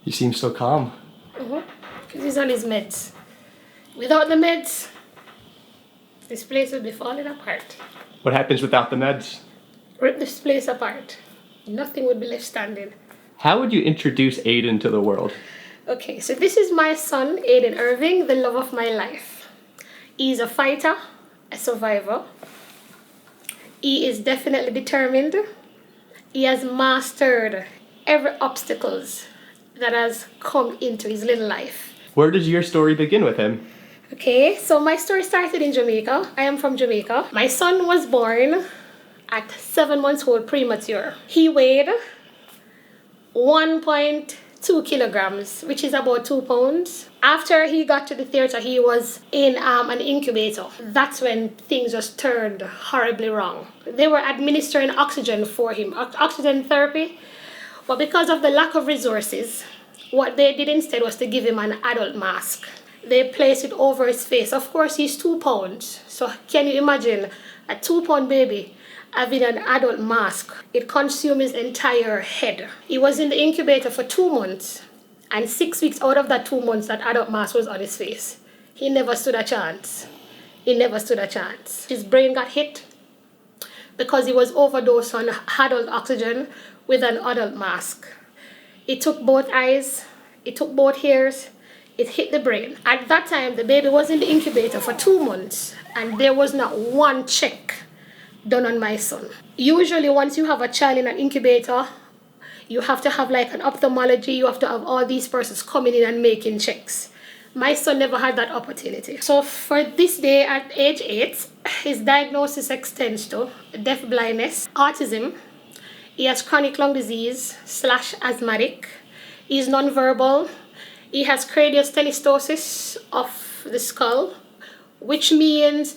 You seem so calm. Because he's on his meds. Without the meds, this place would be falling apart. What happens without the meds? Rip this place apart. Nothing would be left standing. How would you introduce Aiden to the world? Okay, so this is my son, Aiden Irving, the love of my life. He's a fighter, a survivor. He is definitely determined. He has mastered every obstacles that has come into his little life. Where does your story begin with him? Okay, so my story started in Jamaica. I am from Jamaica. My son was born at 7 months old, premature. He weighed 1.2 kilograms, which is about 2 pounds. After he got to the theater, he was in an incubator. That's when things just turned horribly wrong. They were administering oxygen for him, oxygen therapy. But because of the lack of resources, what they did instead was to give him an adult mask. They placed it over his face. Of course, he's 2 pounds. So can you imagine a 2-pound baby having an adult mask? It consumed his entire head. He was in the incubator for 2 months. And 6 weeks out of that 2 months, that adult mask was on his face. He never stood a chance. He never stood a chance. His brain got hit because he was overdosed on adult oxygen with an adult mask. It took both eyes, it took both ears, it hit the brain. At that time, the baby was in the incubator for 2 months, and there was not one check done on my son. Usually, once you have a child in an incubator, you have to have like an ophthalmology, you have to have all these persons coming in and making checks. My son never had that opportunity. So for this day at age 8, his diagnosis extends to deaf blindness, autism. He has chronic lung disease / asthmatic. He's nonverbal. He has craniosynostosis of the skull, which means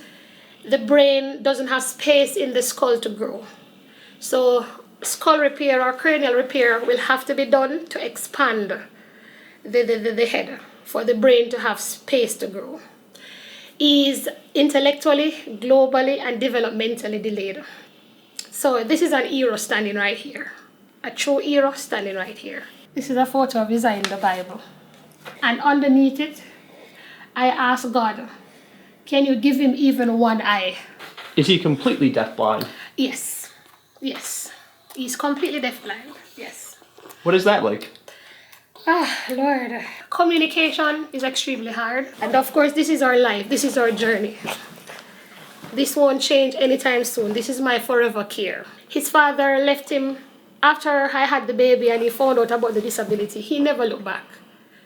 the brain doesn't have space in the skull to grow. So skull repair or cranial repair will have to be done to expand the head for the brain to have space to grow. He is intellectually, globally, and developmentally delayed. So this is an hero standing right here. A true hero standing right here. This is a photo of his eye in the Bible. And underneath it, I asked God, can you give him even one eye? Is he completely deafblind? Yes. Yes. He's completely deafblind. Yes. What is that like? Lord. Communication is extremely hard. And of course, this is our life. This is our journey. This won't change anytime soon. This is my forever care. His father left him after I had the baby and he found out about the disability. He never looked back.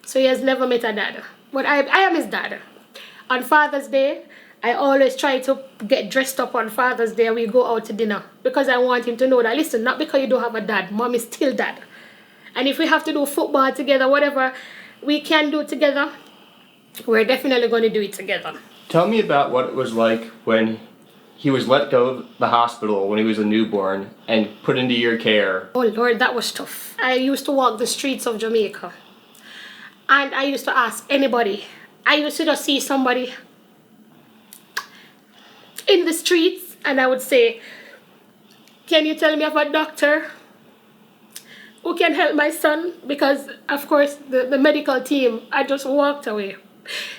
So he has never met a dad. But I am his dad. On Father's Day, I always try to get dressed up on Father's Day and we go out to dinner. Because I want him to know that, listen, not because you don't have a dad, mom is still dad. And if we have to do football together, whatever we can do together, we're definitely going to do it together. Tell me about what it was like when he was let go of the hospital when he was a newborn and put into your care. Oh Lord, that was tough. I used to walk the streets of Jamaica. And I used to ask anybody. I used to just see somebody in the streets and I would say, can you tell me of a doctor who can help my son? Because of course the medical team, I just walked away.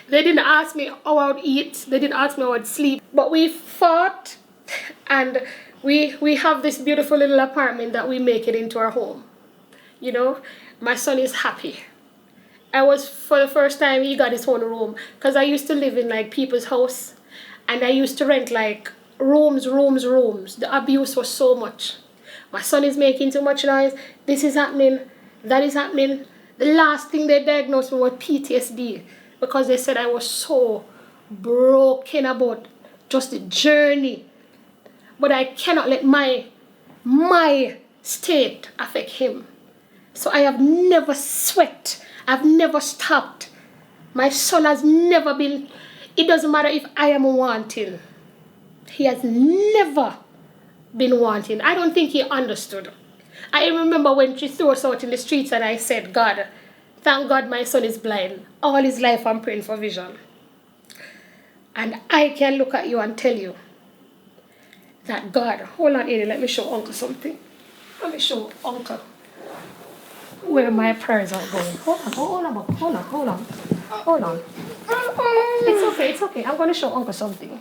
They didn't ask me how I would eat. They didn't ask me how I would sleep. But we fought and we have this beautiful little apartment that we make it into our home. You know, my son is happy. I was, for the first time, he got his own room. Because I used to live in like people's house. And I used to rent like rooms. The abuse was so much. My son is making too much noise. This is happening. That is happening. The last thing they diagnosed me was PTSD. Because they said I was so broken about just the journey. But I cannot let my state affect him. So I have never sweat. I've never stopped. My son has never been, it doesn't matter if I am wanting. He has never been wanting. I don't think he understood. I remember when she threw us out in the streets and I said, God, thank God my son is blind. All his life I'm praying for vision. And I can look at you and tell you that God, hold on, Aiden, let me show Uncle something. Let me show Uncle. where my prayers are going. Hold on. It's okay. I'm going to show Uncle something.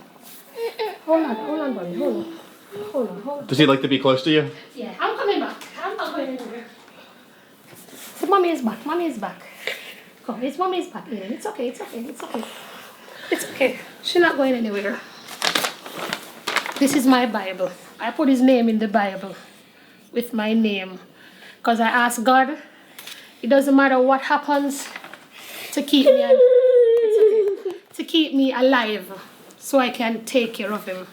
Hold on, buddy. Hold on. Does he like to be close to you? Yeah, I'm coming back. I'm not going anywhere. So mommy is back. Come, mommy is back. Aiden. It's okay. She's not going anywhere. This is my Bible. I put his name in the Bible with my name. Because I asked God, it doesn't matter what happens to keep me to keep me alive so I can take care of him.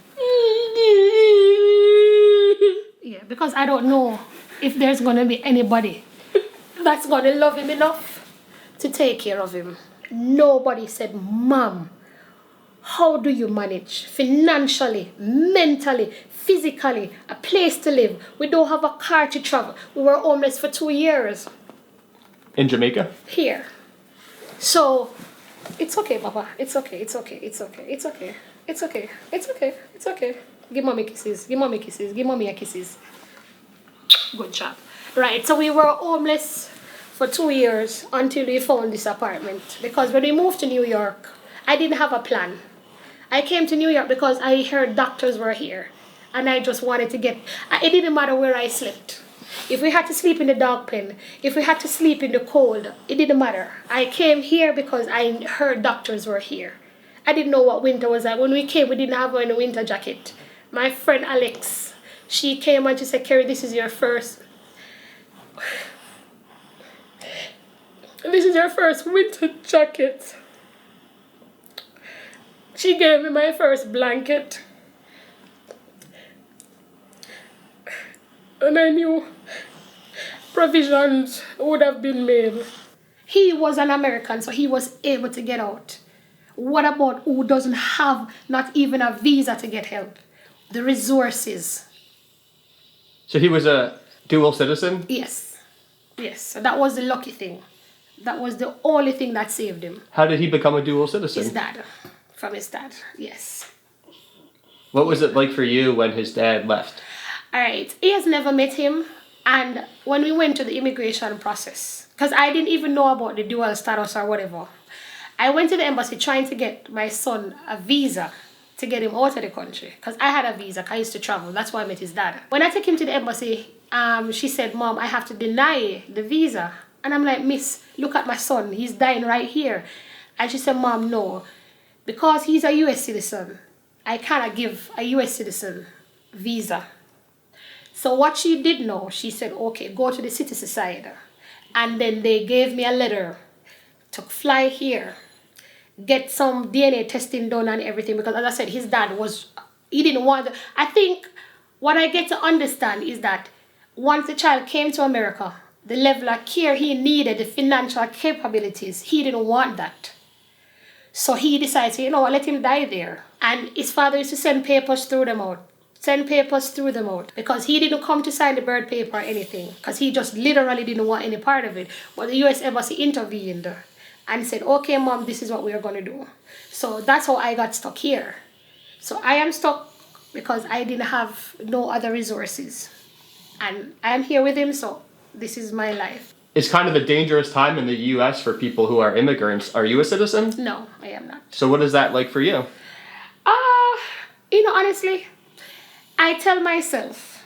Yeah, because I don't know if there's going to be anybody that's going to love him enough to take care of him. Nobody said, Mom, how do you manage financially, mentally, physically, a place to live? We don't have a car to travel. We were homeless for 2 years. In Jamaica? Here. So, it's okay, Papa. It's okay. Give mommy kisses. Give mommy a kisses. Good job. Right, so we were homeless for 2 years until we found this apartment. Because when we moved to New York, I didn't have a plan. I came to New York because I heard doctors were here. And I just wanted to it didn't matter where I slept. If we had to sleep in the dog pen, if we had to sleep in the cold, it didn't matter. I came here because I heard doctors were here. I didn't know what winter was like. When we came, we didn't have any winter jacket. My friend Alex, she came and she said, Kerry, this is your first winter jacket. She gave me my first blanket. And I knew provisions would have been made. He was an American, so he was able to get out. What about who doesn't have not even a visa to get help? The resources. So he was a dual citizen? Yes. So that was the lucky thing. That was the only thing that saved him. How did he become a dual citizen? From his dad, yes. What was it like for you when his dad left? Alright, he has never met him. And when we went to the immigration process, because I didn't even know about the dual status or whatever, I went to the embassy trying to get my son a visa to get him out of the country. Because I had a visa, I used to travel. That's why I met his dad. When I took him to the embassy, she said, Mom, I have to deny the visa. And I'm like, Miss, look at my son. He's dying right here. And she said, Mom, no. Because he's a U.S. citizen, I cannot give a U.S. citizen visa. So what she did know, she said, okay, go to the citizen side. And then they gave me a letter to fly here, get some DNA testing done and everything. Because as I said, his dad he didn't want I think what I get to understand is that once the child came to America, the level of care he needed, the financial capabilities, he didn't want that. So he decided, let him die there. And his father used to send papers through them out. Because he didn't come to sign the birth paper or anything. Because he just literally didn't want any part of it. But the U.S. Embassy intervened and said, okay, Mom, this is what we're going to do. So that's how I got stuck here. So I am stuck because I didn't have no other resources. And I am here with him, so this is my life. It's kind of a dangerous time in the U.S. for people who are immigrants. Are you a citizen? No, I am not. So what is that like for you? Honestly, I tell myself,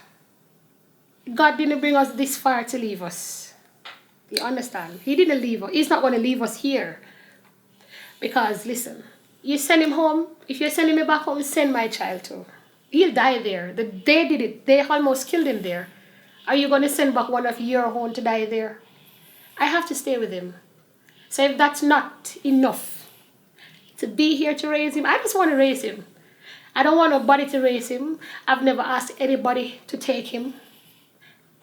God didn't bring us this far to leave us. You understand? He didn't leave us. He's not going to leave us here. Because, listen, you send him home. If you're sending me back home, send my child too. He'll die there. They did it. They almost killed him there. Are you going to send back one of your own to die there? I have to stay with him. So if that's not enough to be here to raise him, I just want to raise him. I don't want nobody to raise him. I've never asked anybody to take him.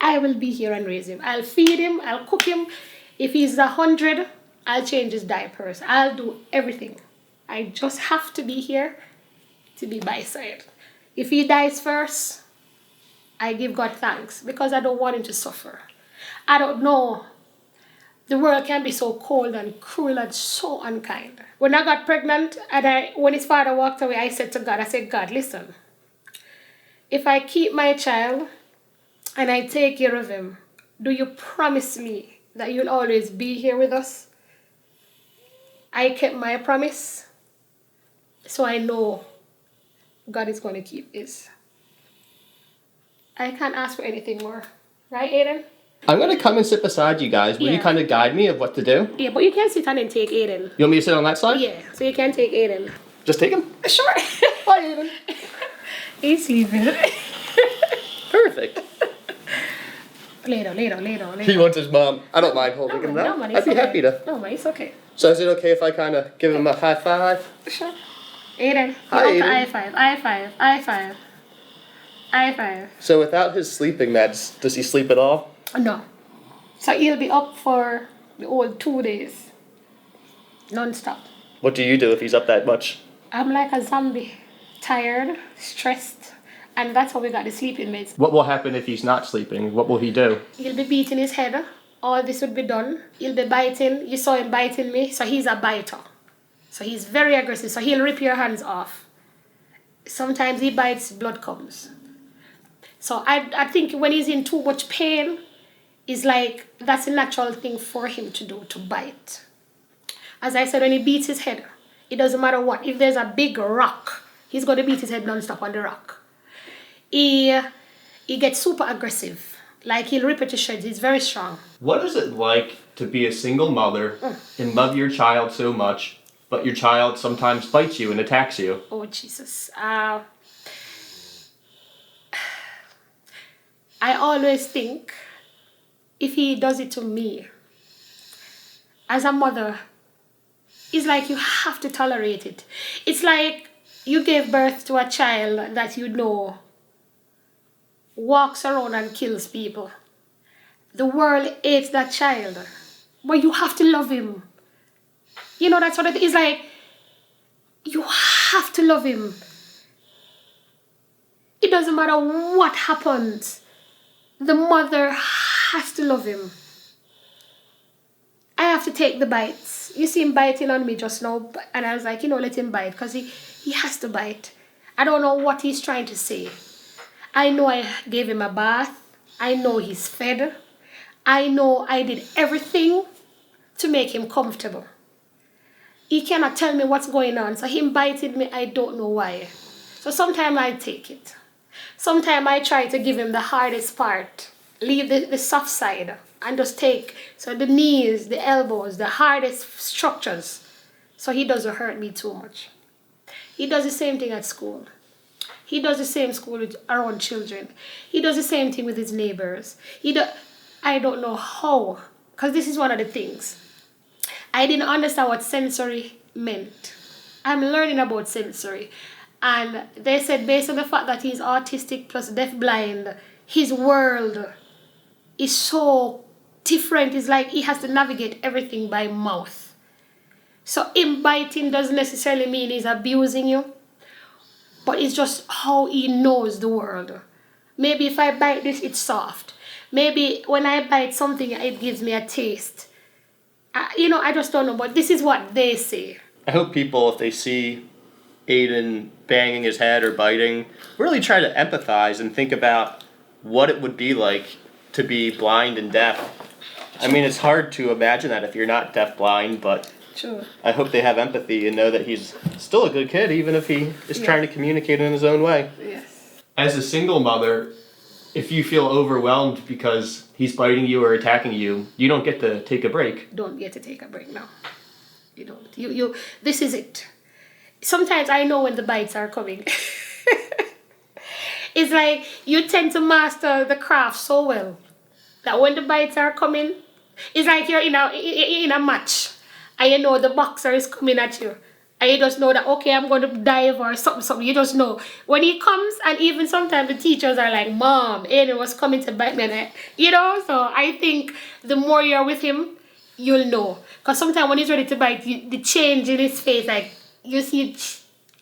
I will be here and raise him. I'll feed him. I'll cook him. If he's 100, I'll change his diapers. I'll do everything. I just have to be here to be by his side. If he dies first, I give God thanks because I don't want him to suffer. I don't know. The world can be so cold and cruel and so unkind. When I got pregnant and when his father walked away, I said to God, God, listen, if I keep my child and I take care of him, do you promise me that you'll always be here with us. I kept my promise, so I know God is going to keep his. I can't ask for anything more. Right, Aiden? I'm going to come and sit beside you guys. Will you kind of guide me of what to do? Yeah, but you can sit and then take Aiden. You want me to sit on that side? Yeah, so you can take Aiden. Just take him? Sure. Bye, Aiden. He's sleeping. Perfect. Later. He wants his mom. I don't mind holding him now. I'd be happy to. No, man, it's okay. So is it okay if I kind of give him a high five? Sure. Aiden. Hi, Aiden. High five. So without his sleeping meds, does he sleep at all? No. So he'll be up for the whole 2 days. Non-stop. What do you do if he's up that much? I'm like a zombie. Tired, stressed, and that's how we got the sleeping meds. What will happen if he's not sleeping? What will he do? He'll be beating his head. All this would be done. He'll be biting. You saw him biting me, so he's a biter. So he's very aggressive, so he'll rip your hands off. Sometimes he bites, blood comes. So I think when he's in too much pain, it's like that's a natural thing for him to do, to bite. As I said, when he beats his head, it doesn't matter what. If there's a big rock, he's going to beat his head non-stop on the rock. He gets super aggressive. Like he'll rip it to shreds. He's very strong. What is it like to be a single mother and love your child so much, but your child sometimes bites you and attacks you? Oh, Jesus. I always think if he does it to me, as a mother, it's like you have to tolerate it. It's like you gave birth to a child that you know walks around and kills people. The world hates that child, but you have to love him. You know, that's what it is. Like, you have to love him. It doesn't matter what happens. The mother has to love him. I have to take the bites. You see him biting on me just now, and I was like, let him bite, because he has to bite. I don't know what he's trying to say. I know I gave him a bath. I know he's fed. I know I did everything to make him comfortable. He cannot tell me what's going on. So him biting me, I don't know why. So sometimes I take it. Sometimes I try to give him the hardest part. Leave the soft side and just take the knees, the elbows, the hardest structures. So he doesn't hurt me too much. He does the same thing at school. He does the same school with our own children. He does the same thing with his neighbors. I don't know how, because this is one of the things. I didn't understand what sensory meant. I'm learning about sensory. And they said based on the fact that he's autistic plus deafblind, his world is so different. It's like he has to navigate everything by mouth. So him biting doesn't necessarily mean he's abusing you, but it's just how he knows the world. Maybe if I bite this, it's soft. Maybe when I bite something, it gives me a taste. I just don't know, but this is what they say. I hope people, if they see Aiden banging his head or biting, really try to empathize and think about what it would be like to be blind and deaf. I mean, it's hard to imagine that if you're not deaf-blind, but Sure. I hope they have empathy and know that he's still a good kid, even if he is trying to communicate in his own way. Yes. As a single mother, if you feel overwhelmed because he's biting you or attacking you, you don't get to take a break. Don't get to take a break now. You don't. You. This is it. Sometimes I know when the bites are coming. It's like you tend to master the craft so well that when the bites are coming, it's like you're in a match. And you know the boxer is coming at you. And you just know that, okay, I'm going to dive or something. You just know. When he comes, and even sometimes the teachers are like, Mom, Aiden was coming to bite me. So I think the more you're with him, you'll know. Because sometimes when he's ready to bite, the change in his face, like, you see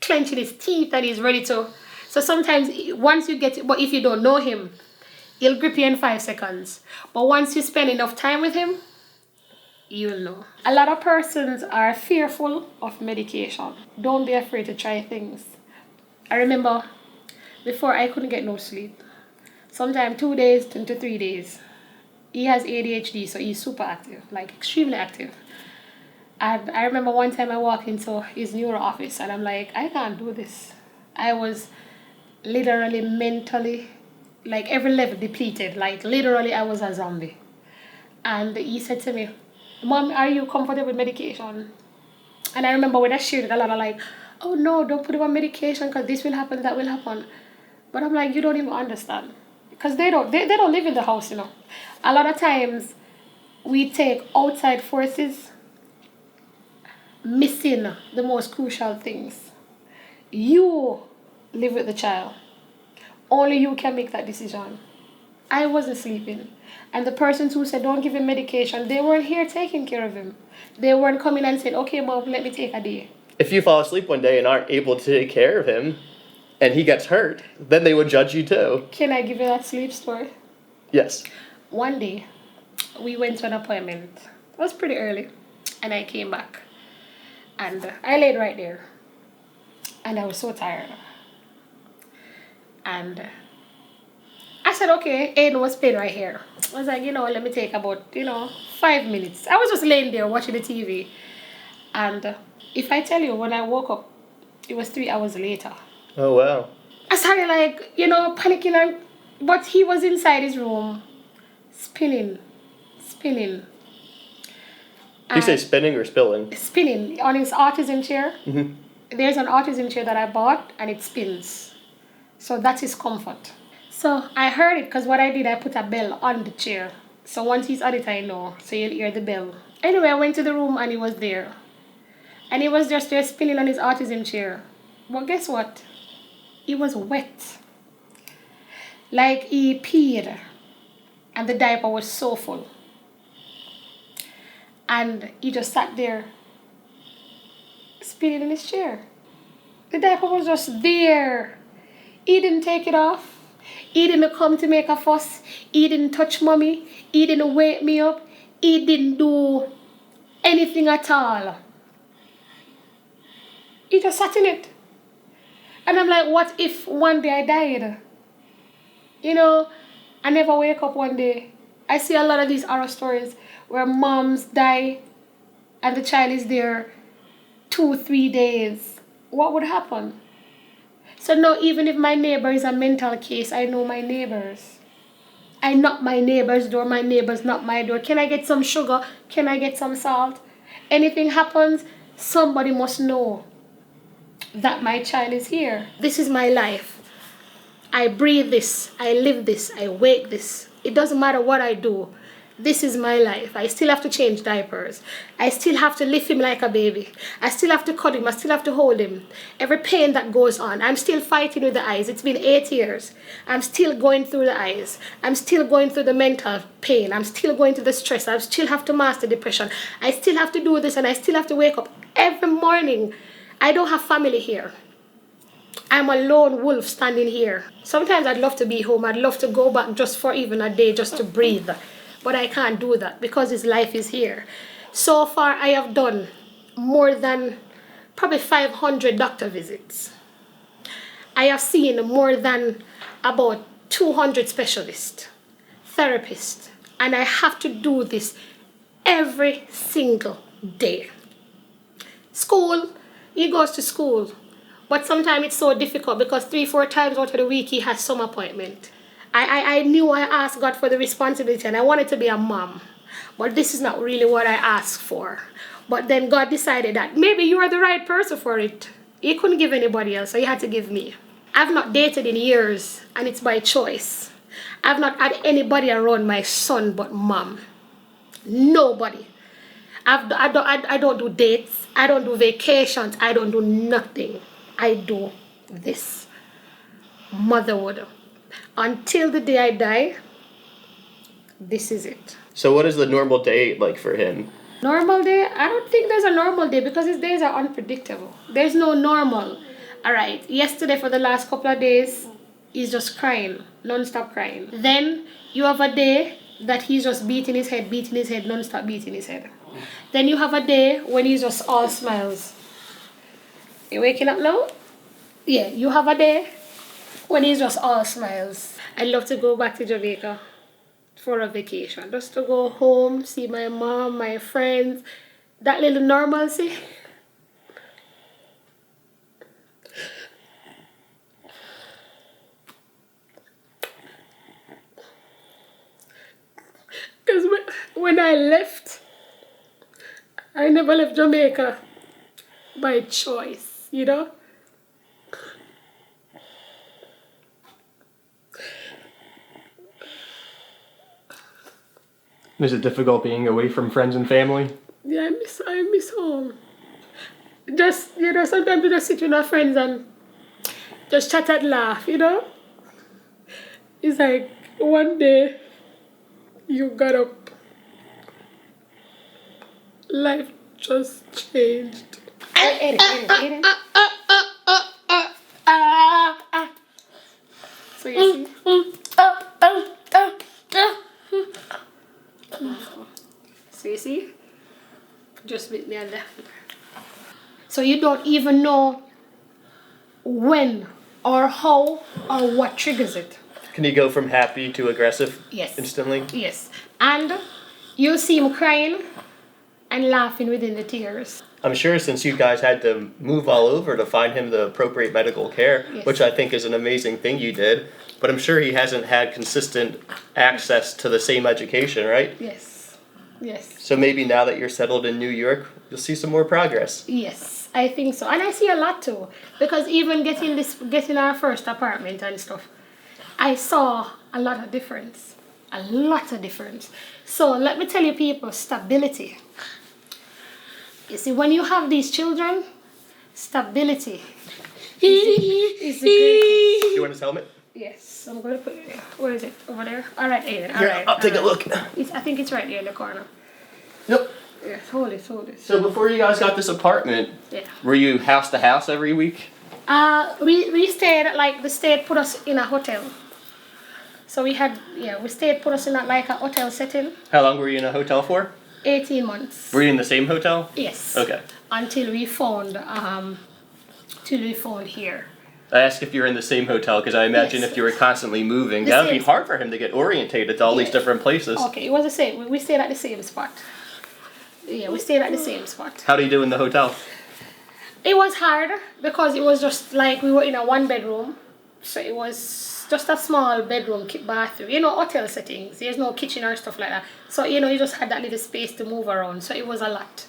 clenching his teeth and he's ready to. So sometimes once you get it, but if you don't know him, he'll grip you in 5 seconds. But once you spend enough time with him, you'll know. A lot of persons are fearful of medication. Don't be afraid to try things. I remember before I couldn't get no sleep. Sometimes 2 days to 3 days. he has ADHD, so he's super active, like extremely active. And I remember one time I walked into his neuro office and I'm like, I can't do this. I was literally mentally, like every level depleted. Like literally I was a zombie. And he said to me, Mom, are you comfortable with medication? And I remember when I shared it, a lot of like, oh no, don't put him on medication because this will happen, that will happen. But I'm like, you don't even understand. Because they don't live in the house, you know. A lot of times we take outside forces missing the most crucial things. You live with the child. Only you can make that decision. I wasn't sleeping. And the persons who said don't give him medication, they weren't here taking care of him. They weren't coming and saying, okay, Mom, let me take a day. If you fall asleep one day and aren't able to take care of him, and he gets hurt, then they would judge you too. Can I give you that sleep story? Yes. One day, we went to an appointment. It was pretty early. And I came back. And I laid right there. And I was so tired. And I said, okay, Aiden was playing right here. I was like, let me take about, 5 minutes. I was just laying there watching the TV. And if I tell you, when I woke up, it was 3 hours later. Oh, wow. I started panicking. But he was inside his room, spinning. You say spinning or spilling? Spinning on his autism chair. Mm-hmm. There's an autism chair that I bought and it spins. So that's his comfort. So I heard it because what I did, I put a bell on the chair. So once he's on it, I know. So you'll hear the bell. Anyway, I went to the room and he was there. And he was just there spinning on his autism chair. But guess what? He was wet. Like he peed. And the diaper was so full. And he just sat there spinning in his chair. The diaper was just there. He didn't take it off. He didn't come to make a fuss. He didn't touch mommy. He didn't wake me up. He didn't do anything at all. He just sat in it. And I'm like, what if one day I died? I never wake up one day. I see a lot of these horror stories where moms die and the child is there 2-3 days. What would happen? So now even if my neighbor is a mental case, I know my neighbors. I knock my neighbor's door, my neighbors knock my door. Can I get some sugar? Can I get some salt? Anything happens, somebody must know that my child is here. This is my life. I breathe this, I live this, I wake this. It doesn't matter what I do. This is my life. I still have to change diapers. I still have to lift him like a baby. I still have to cut him. I still have to hold him. Every pain that goes on, I'm still fighting with the eyes. It's been 8 years. I'm still going through the eyes. I'm still going through the mental pain. I'm still going through the stress. I still have to master depression. I still have to do this and I still have to wake up every morning. I don't have family here. I'm a lone wolf standing here. Sometimes I'd love to be home. I'd love to go back just for even a day just to breathe. But I can't do that because his life is here. So far, I have done more than probably 500 doctor visits. I have seen more than about 200 specialists, therapists, and I have to do this every single day. School, he goes to school, but sometimes it's so difficult because 3-4 times out of the week he has some appointment. I knew I asked God for the responsibility and I wanted to be a mom. But this is not really what I asked for. But then God decided that maybe you are the right person for it. He couldn't give anybody else, so he had to give me. I've not dated in years and it's by choice. I've not had anybody around my son but mom. Nobody. I don't do dates. I don't do vacations. I don't do nothing. I do this. Motherhood. Until the day I die, this is it. So what is the normal day like for him? Normal day? I don't think there's a normal day because his days are unpredictable. There's no normal. Alright, yesterday for the last couple of days, he's just crying, non-stop crying. Then you have a day that he's just beating his head, non-stop beating his head. Then you have a day when he's just all smiles. You waking up now? Yeah, you have a day when he's just all smiles. I'd love to go back to Jamaica for a vacation, just to go home, see my mom, my friends, that little normalcy. Because when I left, I never left Jamaica by choice, you know? Is it difficult being away from friends and family? Yeah, I miss home. Just, you know, sometimes you just sit with our friends and just chat and laugh, you know? It's like one day you got up, life just changed. Aiden. So you see? So you see? Just meet me on there. So you don't even know when or how or what triggers it. Can you go from happy to aggressive Yes. instantly? Yes. And you see him crying and laughing within the tears. I'm sure since you guys had to move all over to find him the appropriate medical care, Yes. which I think is an amazing thing you did, but I'm sure he hasn't had consistent access to the same education, right? Yes. Yes. So maybe now that you're settled in New York, you'll see some more progress. Yes, I think so. And I see a lot too. Because even getting our first apartment and stuff, I saw a lot of difference. A lot of difference. So let me tell you people, stability. You see, when you have these children, stability is the greatest. You want his helmet? Yes, I'm going to put it there. Where is it? Over there? All right, Aiden. All Here, right. I'll take a look. I think it's right there in the corner. Yep. Yes, hold it. So before you guys got this apartment, Yeah. were you house to house every week? We stayed, like, the state put us in a hotel. So we stayed, put us in a hotel setting. How long were you in a hotel for? 18 months. Were you in the same hotel? Yes. Okay. Until we found here. I asked if you were in the same hotel because I imagine Yes. if you were constantly moving, The that would be same. hard for him to get orientated to all these Yeah. different places. Okay, it was the same. We stayed at the same spot. Yeah, we stayed at the same spot. How do you do in the hotel? It was hard because it was just like we were in a one bedroom. So it was just a small bedroom, bathroom. You know, hotel settings. There's no kitchen or stuff like that. So, you know, you just had that little space to move around. So it was a lot.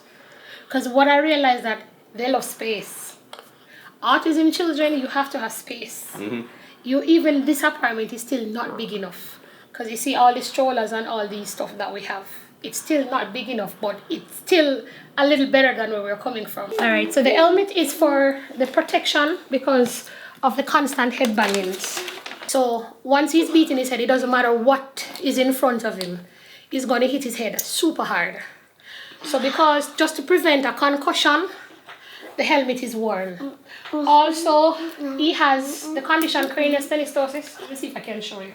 Because what I realized that they love space. Autism children, you have to have space. Mm-hmm. This apartment is still not big enough. Because you see all the strollers and all these stuff that we have. It's still not big enough, but it's still a little better than where we're coming from. All right, so the helmet is for the protection because of the constant head bangings. So once he's beating his head, it doesn't matter what is in front of him. He's going to hit his head super hard. So because just to prevent a concussion, the helmet is worn. Also, he has the condition craniosynostosis. Let me see if I can show you.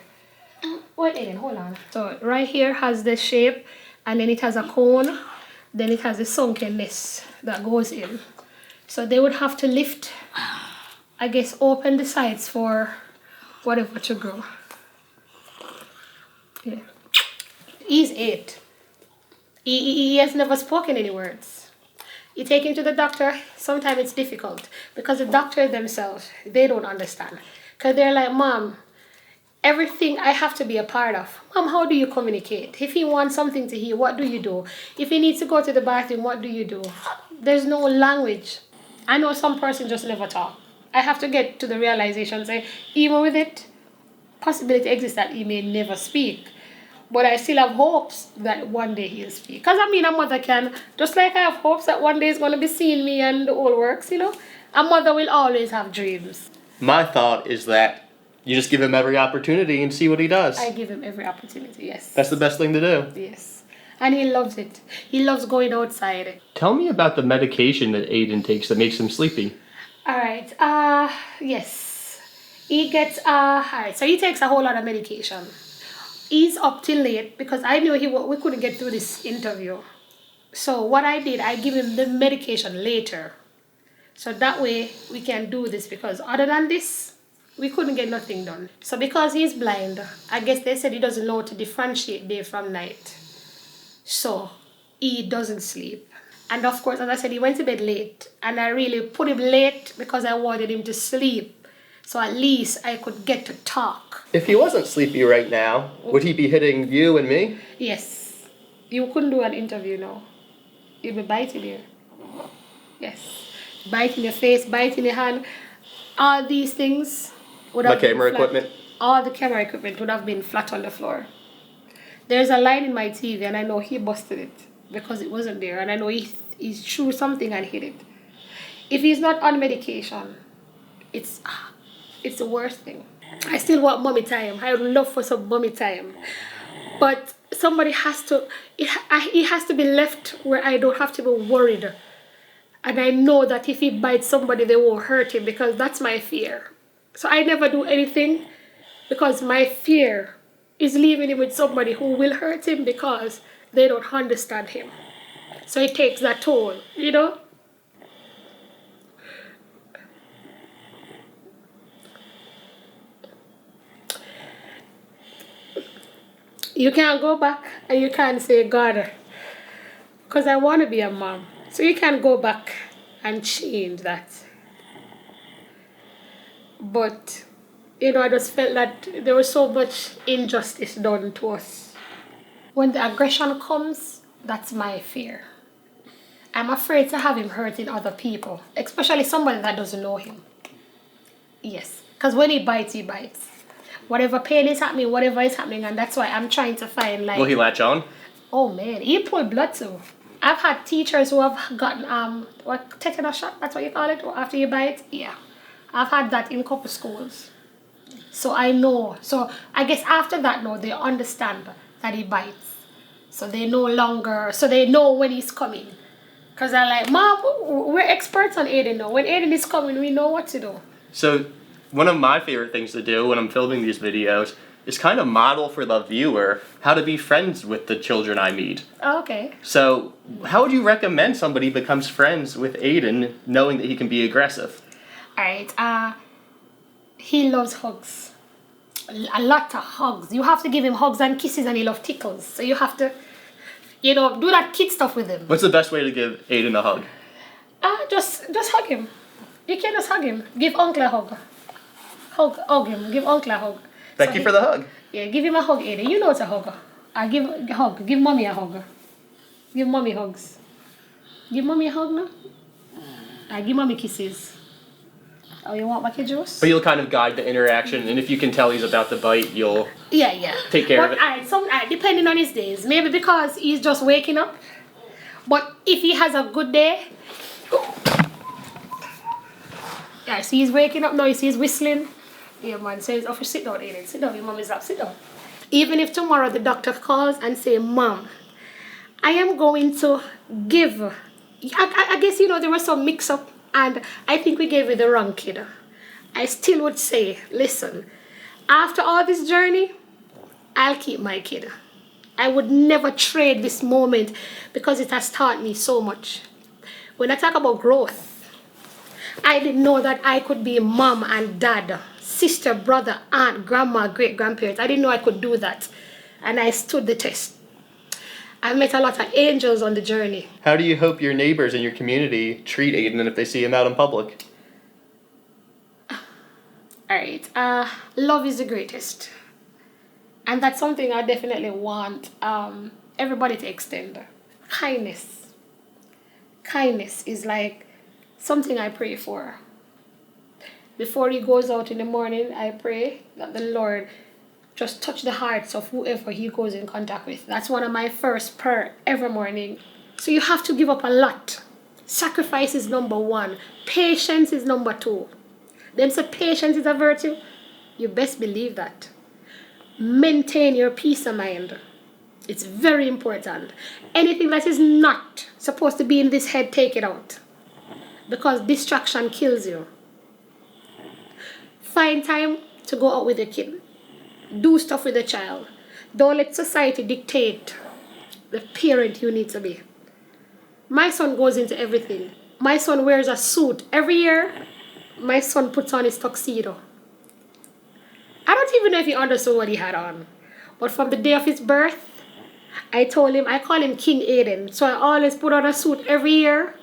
Wait, Aiden, hold on. So right here has the shape, and then it has a cone, then it has the sunkenness that goes in. So they would have to lift, I guess, open the sides for whatever to grow. Yeah. He's 8. He has never spoken any words. You take him to the doctor, sometimes it's difficult because the doctor themselves, they don't understand. Because they're like, Mom, everything I have to be a part of. Mom, how do you communicate? If he wants something to hear, what do you do? If he needs to go to the bathroom, what do you do? There's no language. I know some person just never talk. I have to get to the realization, say, even with it, possibility exists that he may never speak. But I still have hopes that one day he'll speak. Because I mean, a mother can, just like I have hopes that one day he's going to be seeing me and the whole works, you know. A mother will always have dreams. My thought is that you just give him every opportunity and see what he does. I give him every opportunity, yes. That's the best thing to do. Yes. And he loves it. He loves going outside. Tell me about the medication that Aiden takes that makes him sleepy. Alright, yes. He gets, alright, so he takes a whole lot of medication. He's up till late because I knew we couldn't get through this interview. So what I did, I give him the medication later. So that way we can do this because other than this, We couldn't get nothing done. So because he's blind, I guess they said he doesn't know to differentiate day from night. So he doesn't sleep. And of course, as I said, he went to bed late. And I really put him late because I wanted him to sleep. So at least I could get to talk. If he wasn't sleepy right now, would he be hitting you and me? Yes. You couldn't do an interview now. He'd be biting you. Yes. Biting your face, biting your hand. All these things would have My camera been flat. equipment? All the camera equipment would have been flat on the floor. There's a line in my TV and I know he busted it because it wasn't there. And I know he threw something and hit it. If he's not on medication, it's the worst thing. I still want mommy time. I would love for some mommy time. But somebody has to, it has to be left where I don't have to be worried. And I know that if he bites somebody, they won't hurt him because that's my fear. So I never do anything because my fear is leaving him with somebody who will hurt him because they don't understand him. So it takes that toll, you know? You can't go back and you can't say, God, because I want to be a mom. So you can't go back and change that. But, you know, I just felt that there was so much injustice done to us. When the aggression comes, that's my fear. I'm afraid to have him hurting other people, especially somebody that doesn't know him. Yes, because when he bites, he bites. Whatever pain is happening, whatever is happening, and that's why I'm trying to find like... Will he latch on? Oh man, he pulled blood too. I've had teachers who have gotten tetanus shot, that's what you call it, after you bite. Yeah, I've had that in a couple schools. So I know. So I guess after that now they understand that he bites. So they no longer, so they know when he's coming. Because they're like, Mom, we're experts on Aiden now. When Aiden is coming, we know what to do. So one of my favorite things to do when I'm filming these videos is kind of model for the viewer how to be friends with the children I meet. Oh, okay. So how would you recommend somebody becomes friends with Aiden knowing that he can be aggressive? Alright, he loves hugs. A lot of hugs. You have to give him hugs and kisses and he loves tickles. So you have to, you know, do that kid stuff with him. What's the best way to give Aiden a hug? Just hug him. You can just hug him. Give uncle a hug. Hug him. Give uncle a hug. Thank you for the hug. Yeah, give him a hug, Aiden. You know it's a hug. Give a hug. Give mommy a hug. Give mommy hugs. Give mommy a hug now. Give mommy kisses. Oh, you want my juice? But you'll kind of guide the interaction, and if you can tell he's about to bite, you'll take care of it. Depending on his days. Maybe because he's just waking up. But if he has a good day... Yeah, see he's waking up now, you see he's whistling. Yeah, man, says, oh, sit down, Aiden. Sit down, your mom is up, sit down. Even if tomorrow the doctor calls and say, Mom, I am going to give... I guess, you know, there was some mix-up and I think we gave you the wrong kid. I still would say, listen, after all this journey, I'll keep my kid. I would never trade this moment because it has taught me so much. When I talk about growth, I didn't know that I could be mom and dad, sister, brother, aunt, grandma, great-grandparents. I didn't know I could do that. And I stood the test. I met a lot of angels on the journey. How do you hope your neighbors in your community treat Aiden if they see him out in public? Alright, love is the greatest. And that's something I definitely want everybody to extend. Kindness. Kindness is like something I pray for. Before he goes out in the morning, I pray that the Lord just touch the hearts of whoever he goes in contact with. That's one of my first prayer every morning. So you have to give up a lot. Sacrifice is number 1. Patience is number 2. Them say patience is a virtue. You best believe that. Maintain your peace of mind. It's very important. Anything that is not supposed to be in this head, take it out. Because distraction kills you. Find time to go out with your kid. Do stuff with the child. Don't let society dictate the parent you need to be. My son goes into everything. My son wears a suit. Every year, my son puts on his tuxedo. I don't even know if he understood what he had on. But from the day of his birth, I told him, I call him King Aiden. So I always put on a suit every year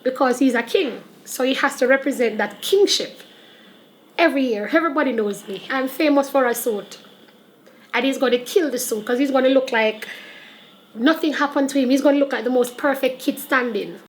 because he's a king. So he has to represent that kingship every year. Everybody knows me. I'm famous for a suit. And he's going to kill the suit because he's going to look like nothing happened to him. He's going to look like the most perfect kid standing.